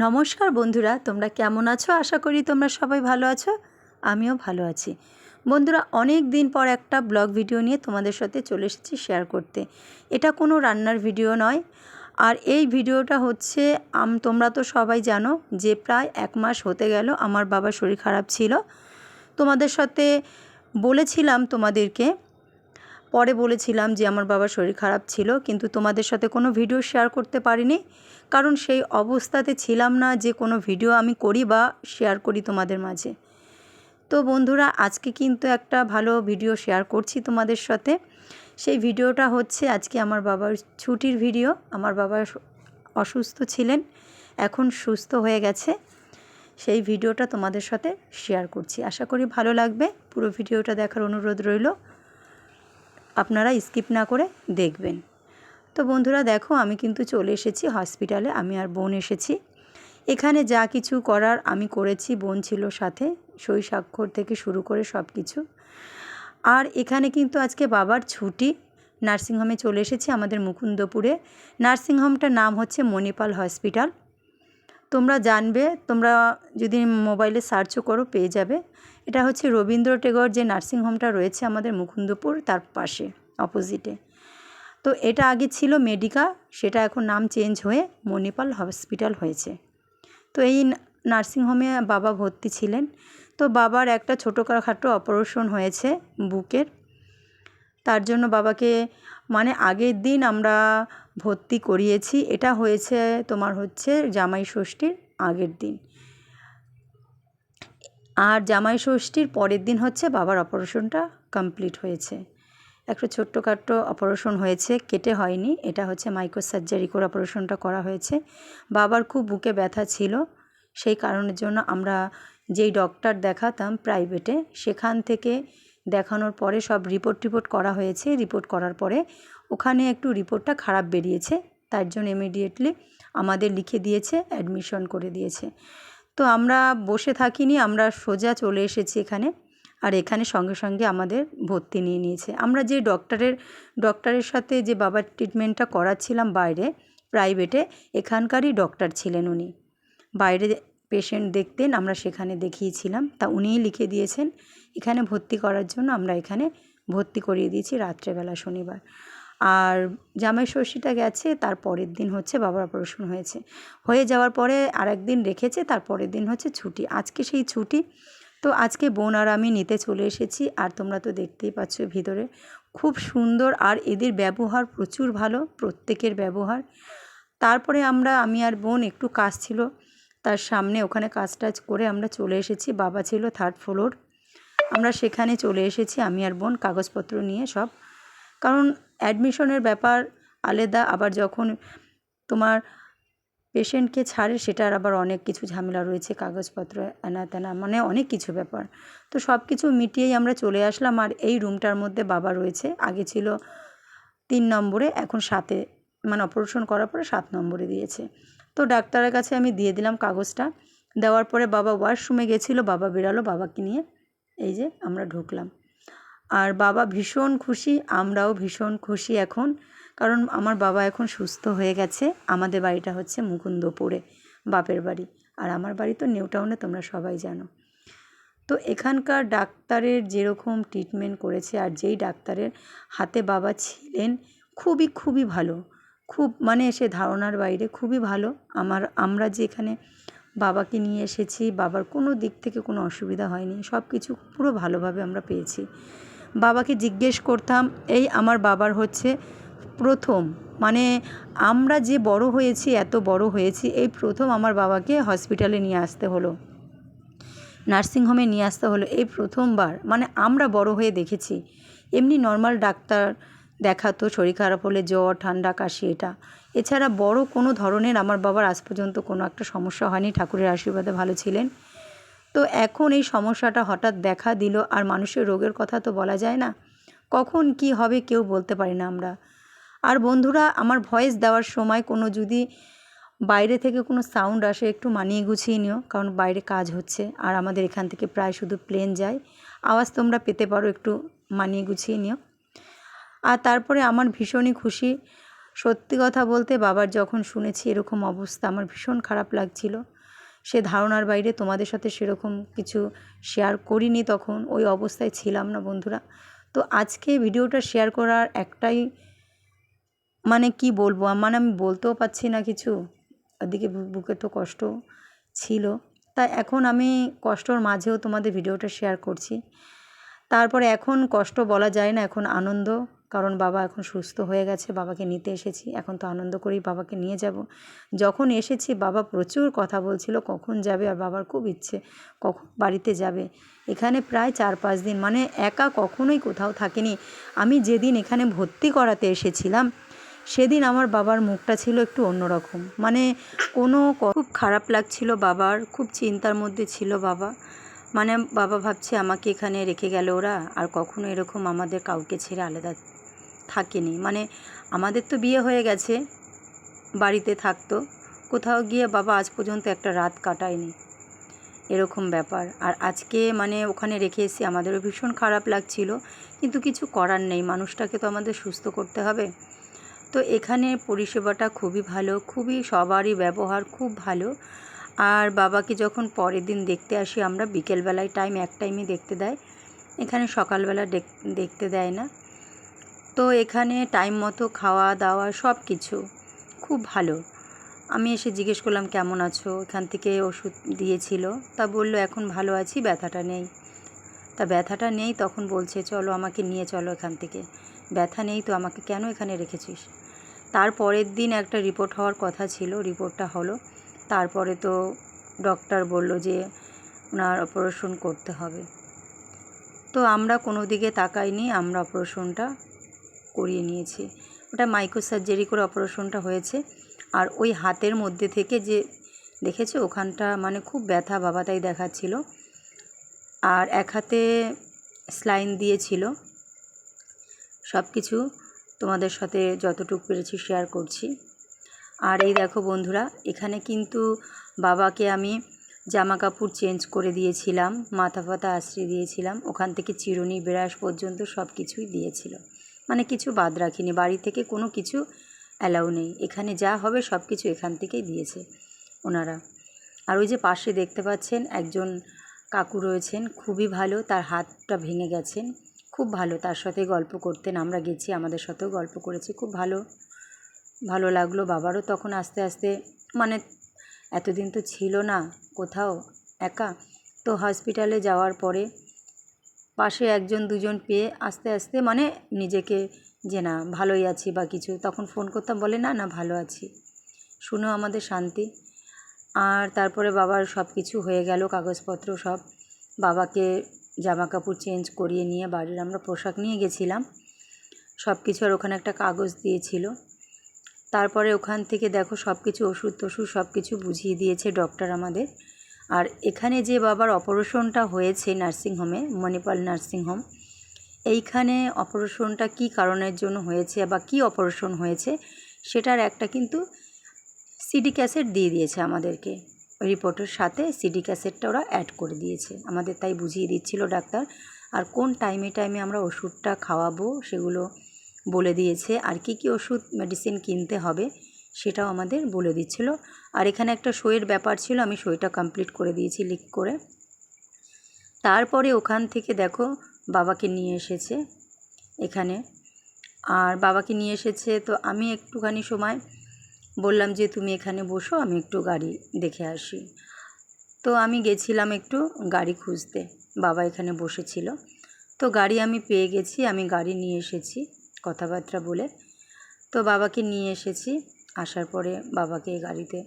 নমস্কার বন্ধুরা, তোমরা কেমন আছো? আশা করি তোমরা সবাই ভালো আছো। আমিও ভালো আছি। বন্ধুরা, অনেক দিন পর একটা ব্লগ ভিডিও নিয়ে তোমাদের সাথে চলে এসেছি শেয়ার করতে। এটা কোনো রান্নার ভিডিও নয়। আর এই ভিডিওটা হচ্ছে তোমরা তো সবাই জানো যে প্রায় 1 মাস হতে গেল আমার বাবার শরীর খারাপ ছিল। তোমাদের সাথে বলেছিলাম, পরে বলেছিলাম যে আমার বাবার শরীর খারাপ ছিল, কিন্তু তোমাদের সাথে কোনো ভিডিও শেয়ার করতে পারিনি, কারণ সেই অবস্থাতে ছিলাম না যে কোনো ভিডিও আমি করি বা শেয়ার করি তোমাদের মাঝে। তো বন্ধুরা, আজকে কিন্তু একটা ভালো ভিডিও শেয়ার করছি তোমাদের সাথে। সেই ভিডিওটা হচ্ছে আজকে আমার বাবার ছুটির ভিডিও। আমার বাবা অসুস্থ ছিলেন, এখন সুস্থ হয়ে গেছে। সেই ভিডিওটা তোমাদের সাথে শেয়ার করছি, আশা করি ভালো লাগবে। পুরো ভিডিওটা দেখার অনুরোধ রইল, আপনারা স্কিপ না করে দেখবেন। তো বন্ধুরা দেখো, আমি কিন্তু চলে এসেছি হসপিটালে। আমি আর বোন এসেছি। এখানে যা কিছু করার আমি করেছি, বোন ছিল সাথে, সই স্বাক্ষর থেকে শুরু করে সব কিছু। আর এখানে কিন্তু আজকে বাবার ছুটি। নার্সিংহোমে চলে এসেছি আমাদের মুকুন্দপুরে। নার্সিংহোমটার নাম হচ্ছে মণিপাল হসপিটাল। তোমরা জানবে, তোমরা যদি মোবাইলে সার্চও করো পেয়ে যাবে। এটা হচ্ছে রবীন্দ্র টেগর যে নার্সিংহোমটা রয়েছে আমাদের মুকুন্দপুর, তার পাশে অপোজিটে। তো এটা আগে ছিল মেডিকা, সেটা এখন নাম চেঞ্জ হয়ে মণিপাল হসপিটাল হয়েছে। তো এই নার্সিংহোমে বাবা ভর্তি ছিলেন। তো বাবার একটা ছোটোখাটো অপারেশন হয়েছে বুকের। তার জন্য বাবাকে আগের দিন আমরা ভর্তি করিয়েছি। এটা হয়েছে তোমার হচ্ছে জামাই ষষ্ঠীর আগের দিন, আর জামাই ষষ্ঠীর পরের দিন হচ্ছে বাবার অপারেশনটা কমপ্লিট হয়েছে। একটা ছোট্টখাট্টো অপারেশন হয়েছে, কেটে হয়নি। এটা হচ্ছে মাইক্রো সার্জারি করে অপারেশনটা করা হয়েছে। বাবার খুব বুকে ব্যথা ছিল, সেই কারণের জন্য আমরা যেই ডক্টর দেখাতাম প্রাইভেটে, সেখান থেকে দেখানোর পরে সব রিপোর্ট করা হয়েছে। রিপোর্ট করার পরে ওখানে একটু রিপোর্টটা খারাপ বেরিয়েছে, তার জন্য ইমিডিয়েটলি আমাদের লিখে দিয়েছে, অ্যাডমিশন করে দিয়েছে। তো আমরা বসে থাকিনি, আমরা সোজা চলে এসেছি এখানে। আর এখানে সঙ্গে সঙ্গে আমাদের ভর্তি নিয়ে নিয়েছে। আমরা যে ডক্টরের সাথে যে বাবার ট্রিটমেন্টটা করাচ্ছিলাম বাইরে প্রাইভেটে, এখানকারই ডক্টর ছিলেন উনি। বাইরে পেশেন্ট দেখতেন, আমরা সেখানে দেখিয়েছিলাম, তা উনিই লিখে দিয়েছেন এখানে ভর্তি করার জন্য। আমরা এখানে ভর্তি করিয়ে দিয়েছি রাত্রেবেলা শনিবার। আর জামাই ষষ্ঠীটা গেছে, তার পরের দিন হচ্ছে বাবার অপারেশন হয়ে যাওয়ার পরে আরেকদিন রেখেছে, তার পরের দিন হচ্ছে ছুটি। আজকে সেই ছুটি। তো আজকে বোন আর আমি নিতে চলে এসেছি। আর তোমরা তো দেখতেই পাচ্ছ ভিতরে খুব সুন্দর, আর এদের ব্যবহার প্রচুর ভালো, প্রত্যেকের ব্যবহার। তারপরে আমি আর বোন একটু কাজ ছিল তার সামনে, ওখানে কাজ টাজ করে আমরা চলে এসেছি। বাবা ছিল 3rd ফ্লোর, আমরা সেখানে চলে এসেছি আমি আর বোন কাগজপত্র নিয়ে সব। কারণ অ্যাডমিশনের ব্যাপার আলাদা, আবার যখন তোমার পেশেন্টকে ছাড়ে সেটার আবার অনেক কিছু ঝামেলা রয়েছে, কাগজপত্র এনা তেনা, অনেক কিছু ব্যাপার। তো সব কিছু মিটিয়েই আমরা চলে আসলাম। আর এই রুমটার মধ্যে বাবা রয়েছে। আগে ছিল 3 নম্বরে, এখন 7-এ, অপারেশন করার পরে 7 নম্বরে দিয়েছে। তো ডাক্তারের কাছে আমি দিয়ে দিলাম কাগজটা। দেওয়ার পরে বাবা ওয়াশরুমে গেছিলো, বাবা বেরালো, বাবাকে নিয়ে এই যে আমরা ঢুকলাম। আর বাবা ভীষণ খুশি, আমরাও ভীষণ খুশি এখন, কারণ আমার বাবা এখন সুস্থ হয়ে গেছে। আমাদের বাড়িটা হচ্ছে মুকুন্দপুরে, বাপের বাড়ি। আর আমার বাড়ি তো নিউ টাউনে, তোমরা সবাই জানো। তো এখানকার ডাক্তারের যেরকম ট্রিটমেন্ট করেছে, আর যেই ডাক্তারের হাতে বাবা ছিলেন, খুবই ভালো, খুব সে ধারণার বাইরে, খুবই ভালো। আমরা যে এখানে বাবাকে নিয়ে এসেছি, বাবার কোনো দিক থেকে কোনো অসুবিধা হয়নি, সব কিছু পুরো ভালোভাবে আমরা পেয়েছি। বাবাকে জিজ্ঞেস করতাম, এই আমার বাবার হচ্ছে প্রথম, আমরা যে বড় হয়েছি, এত বড় হয়েছি, এই প্রথম আমার বাবাকে হসপিটালে নিয়ে আসতে হলো, নার্সিংহোমে নিয়ে আসতে হলো, এই প্রথমবার। আমরা বড় হয়ে দেখেছি। এমনি নর্মাল ডাক্তার দেখাতো শরীর খারাপ হলে, জ্বর ঠান্ডা কাশি, এটা এছাড়া বড় কোনো ধরনের আমার বাবার আজ পর্যন্ত কোনো একটা সমস্যা হয়নি। ঠাকুরের আশীর্বাদে ভালো ছিলেন। তো এখন এই সমস্যাটা হঠাৎ দেখা দিল। আর মানুষের রোগের কথা তো বলা যায় না, কখন কি হবে কেউ বলতে পারি না আমরা। আর বন্ধুরা, আমার ভয়েস দেওয়ার সময় কোনো যদি বাইরে থেকে কোনো সাউন্ড আসে, একটু মানিয়ে গুছিয়ে নিও, কারণ বাইরে কাজ হচ্ছে। আর আমাদের এখান থেকে প্রায় শুধু প্লেন যায়, আওয়াজ তোমরা পেতে পারো, একটু মানিয়ে গুছিয়ে নিও। আর তারপরে আমার ভীষণই খুশি, সত্যি কথা বলতে বাবার যখন শুনেছি এরকম অবস্থা আমার ভীষণ খারাপ লাগছিল। সে ধারণার বাইরে তোমাদের সাথে সেরকম কিছু শেয়ার করিনি, তখন ওই অবস্থায় ছিলাম না বন্ধুরা। তো আজকে ভিডিওটা শেয়ার করার একটাই মানে কি বলবো, মানে আমি বলতেও পারছি না কিছু, ওদিকে বুকে তো কষ্ট ছিল। তাই এখন আমি কষ্টর মাঝেও তোমাদের ভিডিওটা শেয়ার করছি। তারপরে এখন কষ্ট বলা যায় না, এখন আনন্দ, কারণ বাবা এখন সুস্থ হয়ে গেছে, বাবাকে নিতে এসেছি। এখন তো আনন্দ করেই বাবাকে নিয়ে যাব। যখন এসেছি বাবা প্রচুর কথা বলছিল কখন যাবে, আর বাবার খুব ইচ্ছে কখন বাড়িতে যাবে। এখানে প্রায় 4-5 দিন, মানে একা কখনোই কোথাও থাকেনি। আমি যেদিন এখানে ভর্তি করাতে এসেছিলাম সেদিন আমার বাবার মুখটা ছিল একটু অন্যরকম, মানে খুব খারাপ লাগছিল বাবার, খুব চিন্তার মধ্যে ছিল বাবা। মানে বাবা ভাবছে আমাকে এখানে রেখে গেল ওরা, আর কখনো এরকম আমাদের কাউকে ছেড়ে আলাদা থাকেনি। মানে আমাদের তো বিয়ে হয়ে গেছে, বাড়িতে থাকতো, কোথাও গিয়ে বাবা আজ পর্যন্ত একটা রাত কাটায়নি, এরকম ব্যাপার। আর আজকে মানে ওখানে রেখে এসে আমাদেরও ভীষণ খারাপ লাগছিল, কিন্তু কিছু করার নেই, মানুষটাকে তো আমাদের সুস্থ করতে হবে। তো এখানে পরিষেবাটা খুবই ভালো, খুবই সবারই ব্যবহার খুব ভালো। আর বাবাকে যখন পরের দিন দেখতে আসি আমরা, বিকেলবেলায় এক টাইমই দেখতে দেয়, এখানে সকালবেলা দেখতে দেয় না। তো এখানে টাইম মতো খাওয়া দাওয়া সব কিছু খুব ভালো। আমি এসে জিজ্ঞেস করলাম কেমন আছো, এখান থেকে ওষুধ দিয়েছিল, তা বললো এখন ভালো আছি, ব্যথাটা নেই। তা ব্যথাটা নেই, তখন বলছে চলো আমাকে নিয়ে চলো এখান থেকে। ব্যথা নেই তো আমাকে কেন এখানে রেখেছিস? তারপরের দিন একটা রিপোর্ট হওয়ার কথা ছিল, রিপোর্টটা হলো। তারপরে তো ডক্টর বলল যে ওনার অপারেশন করতে হবে। তো আমরা কোনো দিকে তাকাইনি, আমরা অপারেশনটা করিয়ে নিয়েছি। ওটা মাইক্রো সার্জারি করে অপারেশনটা হয়েছে। আর ওই হাতের মধ্যে থেকে যে দেখেছো ওখানটা মানে খুব ব্যথা বাবা তাই দেখাচ্ছিল। আর এক হাতে স্লাইন দিয়েছিল। সব কিছু তোমাদের সাথে যতটুকু পেরেছি শেয়ার করছি। আর এই দেখো বন্ধুরা, এখানে কিন্তু বাবাকে আমি জামা কাপড় চেঞ্জ করে দিয়েছিলাম, মাথা ফাতা আশ্রিয়ে দিয়েছিলাম, ওখান থেকে চিরুনি ব্রাশ পর্যন্ত সব কিছুই দিয়েছিল, মানে কিছু বাদ রাখিনি। বাড়ি থেকে কোনো কিছু অ্যালাউ নেই, এখানে যা হবে সব কিছু এখান থেকেই দিয়েছে ওনারা। আর ওই যে পাশে দেখতে পাচ্ছেন একজন কাকু রয়েছেন, খুবই ভালো, তার হাতটা ভেঙে গেছেন, খুব ভালো, তার সাথে গল্প করতেন, আমরা গেছি আমাদের সাথেও গল্প করেছি, খুব ভালো ভালো লাগলো। বাবারও তখন আস্তে আস্তে মানে এতদিন তো ছিল না কোথাও, একা, তো হসপিটালে যাওয়ার পরে পাশে একজন দুজন পেয়ে আস্তে আস্তে মানে নিজেকে যে না ভালোই আছি বা কিছু, তখন ফোন করতাম, বলে না না ভালো আছি, শুনেও আমাদের শান্তি। আর তারপরে বাবার সব কিছু হয়ে গেল, কাগজপত্র সব, বাবাকে জামা কাপড় চেঞ্জ করিয়ে নিয়ে বাড়ির আমরা পোশাক নিয়ে গেছিলাম সব কিছু, আর ওখানে একটা কাগজ দিয়েছিল। তারপরে ওখান থেকে দেখো সব কিছু ওষুধ টষুধ সব কিছু বুঝিয়ে দিয়েছে ডক্টর আমাদের। আর এখানে যে বাবার অপারেশনটা হয়েছে নার্সিংহোমে, মণিপাল নার্সিংহোম, এইখানে অপারেশনটা কী কারণের জন্য হয়েছে বা কী অপারেশন হয়েছে সেটার একটা কিন্তু সিডি ক্যাসেট দিয়ে দিয়েছে আমাদেরকে, রিপোর্টের সাথে সিডি ক্যাসেটটা ওরা অ্যাড করে দিয়েছে আমাদের, তাই বুঝিয়ে দিচ্ছিল ডাক্তার। আর কোন টাইমে আমরা ওষুধটা খাওয়াবো সেগুলো বলে দিয়েছে, আর কি কি ওষুধ মেডিসিন কিনতে হবে সেটাও আমাদের বলে দিচ্ছিল। আর এখানে একটা সইয়ের ব্যাপার ছিল, আমি সইটা কমপ্লিট করে দিয়েছি লিখ করে। তারপরে ওখান থেকে দেখো বাবাকে নিয়ে এসেছে এখানে, আর বাবাকে নিয়ে এসেছে তো আমি একটুখানি সময় বললাম যে তুমি এখানে বসো, আমি একটু গাড়ি দেখে আসি। তো আমি গেছিলাম একটু গাড়ি খুঁজতে, বাবা এখানে বসেছিল, তো গাড়ি আমি পেয়ে গেছি, আমি গাড়ি নিয়ে এসেছি কথাবার্তা বলে। তো বাবাকে নিয়ে এসেছি, আসার পরে বাবাকে গাড়িতে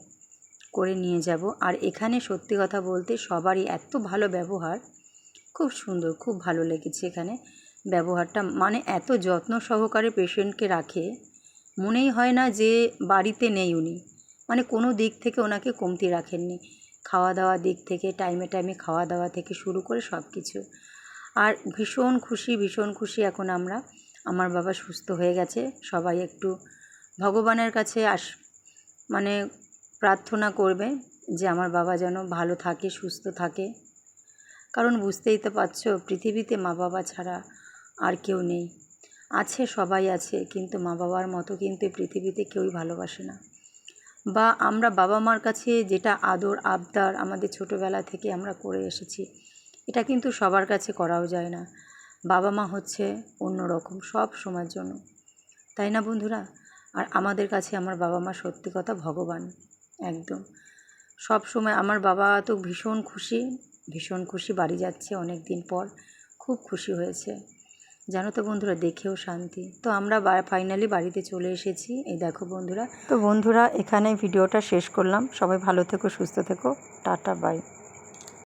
করে নিয়ে যাব। আর এখানে সত্যি কথা বলতে সবারই এত ভালো ব্যবহার, খুব সুন্দর, খুব ভালো লেগেছে এখানে ব্যবহারটা, মানে এত যত্ন সহকারে পেশেন্টকে রাখে, মনেই হয় না যে বাড়িতে নেই উনি, মানে কোনো দিক থেকে ওনাকে কমতি রাখেননি, খাওয়া দাওয়া দিক থেকে টাইমে খাওয়া দাওয়া থেকে শুরু করে সব কিছু। আর ভীষণ খুশি এখন আমরা, আমার বাবা সুস্থ হয়ে গেছে। সবাই একটু ভগবানের কাছে মানে প্রার্থনা করবে যে আমার বাবা যেন ভালো থাকে, সুস্থ থাকে, কারণ বুঝতেই তো পারছো পৃথিবীতে মা বাবা ছাড়া আর কেউ নেই। আছে, সবাই আছে, কিন্তু মা বাবার মতো কিন্তু এই পৃথিবীতে কেউই ভালোবাসে না। বা আমরা বাবা মার কাছে যেটা আদর আবদার আমাদের ছোটোবেলা থেকে আমরা করে এসেছি, এটা কিন্তু সবার কাছে করাও যায় না। বাবা মা হচ্ছে অন্যরকম সব সময়ের জন্য, তাই না বন্ধুরা? আর আমাদের কাছে আমার বাবা মা সত্যি কথা ভগবান, একদম। সব সময় আমার বাবা তো ভীষণ খুশি বাড়ি যাচ্ছে অনেক দিন পর, খুব খুশি হয়েছে জানো তো বন্ধুরা, দেখেও শান্তি। তো আমরা ফাইনালি বাড়িতে চলে এসেছি, এই দেখো বন্ধুরা। তো বন্ধুরা, এখানে ভিডিওটা শেষ করলাম। সবাই ভালো থেকো, সুস্থ থেকো, টাটা, বাই।